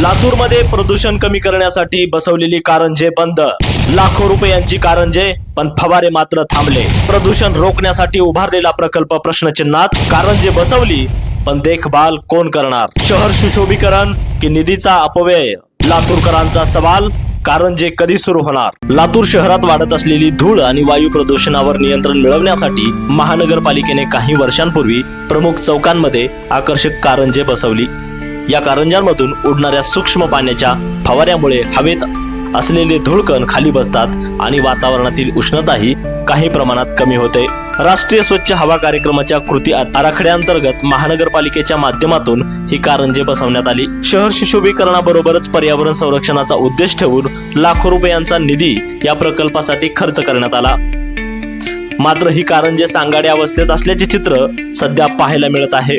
लातूरमध्ये प्रदूषण कमी करण्यासाठी बसवलेली कारंजे बंद. लाखो रुपयांची कारंजे, पण फवारे मात्र थांबले. प्रदूषण रोखण्यासाठी उभारलेला प्रकल्प प्रश्नचिन्हात. कारंजे बसवली, पण देखभाल कोण करणार? शहर सुशोभीकरण की निधीचा अपव्यय? लातूरकरांचा सवाल. कारंजे कधी सुरू होणार? लातूर शहरात वाढत असलेली धूळ आणि वायू प्रदूषणावर नियंत्रण मिळवण्यासाठी महानगरपालिकेने काही वर्षांपूर्वी प्रमुख चौकांमध्ये आकर्षक कारंजे बसवली. या कारंजांमधून उडणाऱ्या सूक्ष्म पाण्याच्या फवाऱ्यामुळे हवेत असलेले धूळकण खाली बसतात आणि वातावरणातील उष्णताही काही प्रमाणात कमी होते. राष्ट्रीय स्वच्छ हवा कार्यक्रमाच्या कृती आराखड्याअंतर्गत महानगरपालिकेच्या माध्यमातून ही कारंजे बसवण्यात आली. शहर सुशोभीकरणाबरोबरच पर्यावरण संरक्षणाचा उद्देश ठेवून लाखो रुपयांचा निधी या प्रकल्पासाठी खर्च करण्यात आला. मात्र ही कारंजे सांगाड्या अवस्थेत असल्याचे चित्र सध्या पाहायला मिळत आहे.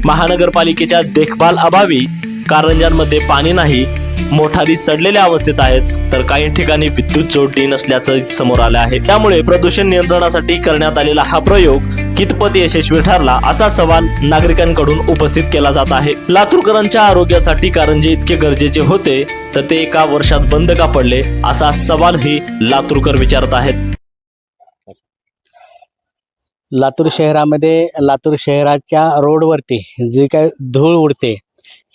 महानगरपालिकेच्या देखभाल अभावी कारंजांमध्ये पाणी नाही, मोटारी सडलेल्या अवस्थेत आहेत, तर काही ठिकाणी विद्युत जोडणी नसल्याचं समोर आलं आहे. त्यामुळे प्रदूषण नियंत्रणासाठी करण्यात आलेला हा प्रयोग कितपत यशस्वी ठरला, असा सवाल नागरिकांकडून उपस्थित केला जात आहे. लातूरकरांच्या आरोग्यासाठी कारंजे इतके गरजेचे होते, तर ते एका वर्षात बंद का पडले, असा सवालही लातूरकर विचारत आहेत. लातूर शहरामध्ये लातूर शहराच्या रोडवरती जे काय धूळ उडते,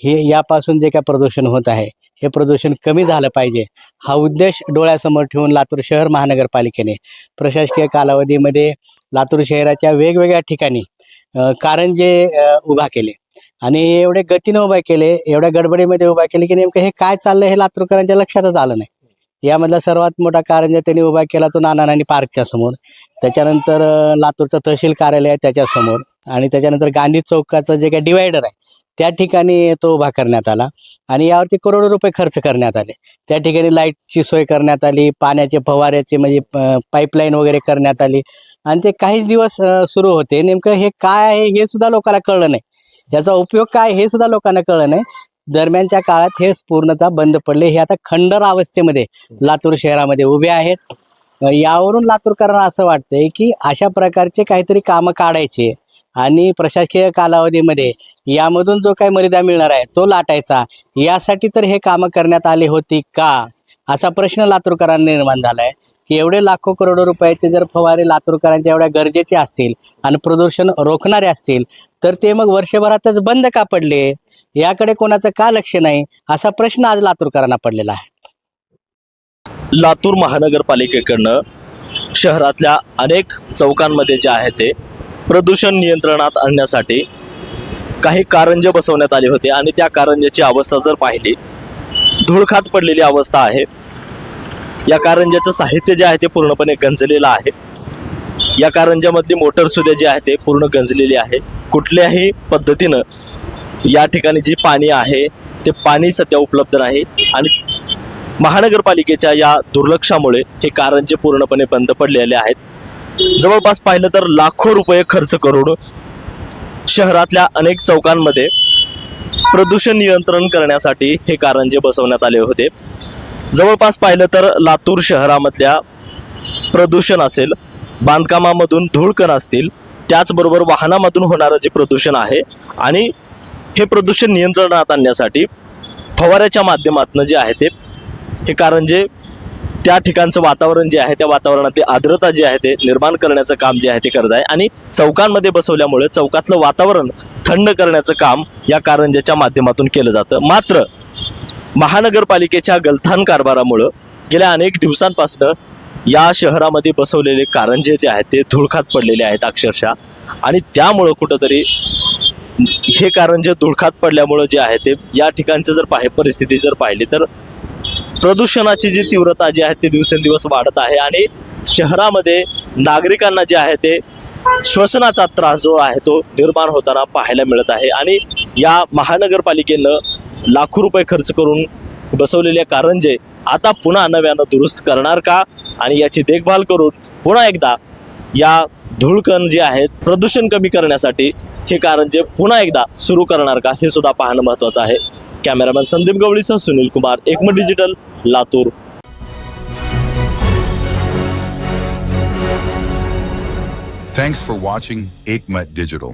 हे यापासून जे काय प्रदूषण होत आहे, हे प्रदूषण कमी झालं पाहिजे, हा उद्देश डोळ्यासमोर ठेवून लातूर शहर महानगरपालिकेने प्रशासकीय कालावधीमध्ये लातूर शहराच्या वेगवेगळ्या ठिकाणी कारंजे उभा केले आणि एवढे गतीनं उभा केले, एवढ्या गडबडीमध्ये उभा केले की नेमकं हे काय चाललं हे लातूरकरांच्या लक्षातच आलं नाही. यामधला सर्वात मोठा कारंजा त्यांनी उभा केला तो नानाराणी पार्कच्या समोर, त्याच्यानंतर लातूरचं तहसील कार्यालय आहे त्याच्यासमोर, आणि त्याच्यानंतर गांधी चौकाचं जे काही डिवायडर आहे त्या ठिकाणी तो उभा करण्यात आला आणि यावरती करोडो रुपये खर्च करण्यात आले. त्या ठिकाणी लाईटची सोय करण्यात आली, पाण्याचे फवाऱ्याचे म्हणजे पाईपलाईन वगैरे करण्यात आली आणि ते काहीच दिवस सुरू होते. नेमकं हे काय आहे हे सुद्धा लोकांना कळलं नाही, याचा उपयोग काय हे सुद्धा लोकांना कळलं नाही. दरम्यानच्या काळात हे पूर्णतः बंद पडले. हे आता खंडर अवस्थेमध्ये लातूर शहरामध्ये उभे आहेत. यावरून लातूरकरांना असं वाटतंय की अशा प्रकारचे काहीतरी कामं काढायचे आणि प्रशासकीय कालावधीमध्ये यामधून जो काही मर्यादा मिळणार आहे तो लाटायचा, यासाठी तर हे कामं करण्यात आली होती का, असा प्रश्न लातूरकरांना निर्माण झाला आहे. की एवढे लाखो करोडो रुपयाचे जर फवारे लातूरकरांच्या एवढ्या गरजेचे असतील आणि प्रदूषण रोखणारे असतील, तर ते मग वर्षभरातच बंद का पडले, याकडे कोणाचं का लक्ष नाही, असा प्रश्न आज लातूरकरांना पडलेला आहे. लातूर महानगरपालिकेकडनं शहरातल्या अनेक चौकांमध्ये जे आहे ते प्रदूषण नियंत्रणात आणण्यासाठी काही कारंजे बसवण्यात आले होते आणि त्या कारंजेची अवस्था जर पाहिली, धूळखात पडलेली अवस्था आहे. या कारंजाचं साहित्य जे आहे ते पूर्णपणे गंजलेलं आहे. या कारंजामधली मोटर सुद्धा जी आहे ते पूर्ण गंजलेली आहे. कुठल्याही पद्धतीनं या ठिकाणी जी पाणी आहे ते पाणी सध्या उपलब्ध नाही आणि महानगरपालिकेच्या या दुर्लक्षामुळे हे कारंजे पूर्णपणे बंद पडलेले आहेत. जवळपास पाहिलं तर लाखो रुपये खर्च करून शहरातल्या अनेक चौकांमध्ये प्रदूषण नियंत्रण करण्यासाठी हे कारंजे बसवण्यात आले होते. जवळपास पाहिलं तर लातूर शहरामधल्या प्रदूषण असेल, बांधकामामधून धूळकण असतील, त्याचबरोबर वाहनामधून होणारं जे प्रदूषण आहे आणि हे प्रदूषण नियंत्रणात आणण्यासाठी फवाऱ्याच्या माध्यमातून जे आहे ते हे कारंजे त्या ठिकाणचं वातावरण जे आहे त्या वातावरणातील आर्द्रता जी आहे ते निर्माण करण्याचं काम जे आहे ते करत आहे आणि चौकांमध्ये बसवल्यामुळे चौकातलं वातावरण थंड करण्याचं काम या कारंजाच्या माध्यमातून केलं जातं. मात्र महानगरपालिकेच्या गलथान कारभारामुळं गेल्या अनेक दिवसांपासून या शहरामध्ये बसवलेले कारंजे जे आहेत ते धूळखात पडलेले आहेत अक्षरशः, आणि त्यामुळं कुठंतरी हे कारंजे धूळखात पडल्यामुळं जे आहे ते या ठिकाणचं जर परिस्थिती जर पाहिली तर प्रदूषणाची जी तीव्रता जी आहे ते दिवसेंदिवस वाढत आहे आणि शहरामध्ये नागरिकांना जे आहे ते श्वसनाचा त्रास जो आहे तो निर्माण होताना पाहायला मिळत आहे. आणि या महानगरपालिकेनं लाखो रुपये खर्च करून बसवलेले कारंजे आता पुन्हा नव्यानं दुरुस्त करणार का आणि याची देखभाल करून पुन्हा एकदा या धूळकण जे आहेत प्रदूषण कमी करण्यासाठी हे कारंजे पुन्हा एकदा सुरू करणार का, हे सुद्धा पाहणं महत्त्वाचं आहे. कॅमेरामॅन संदीप गवळीसह सुनील कुमार, एकमत digital, Latur. Thanks for watching Ekmat Digital.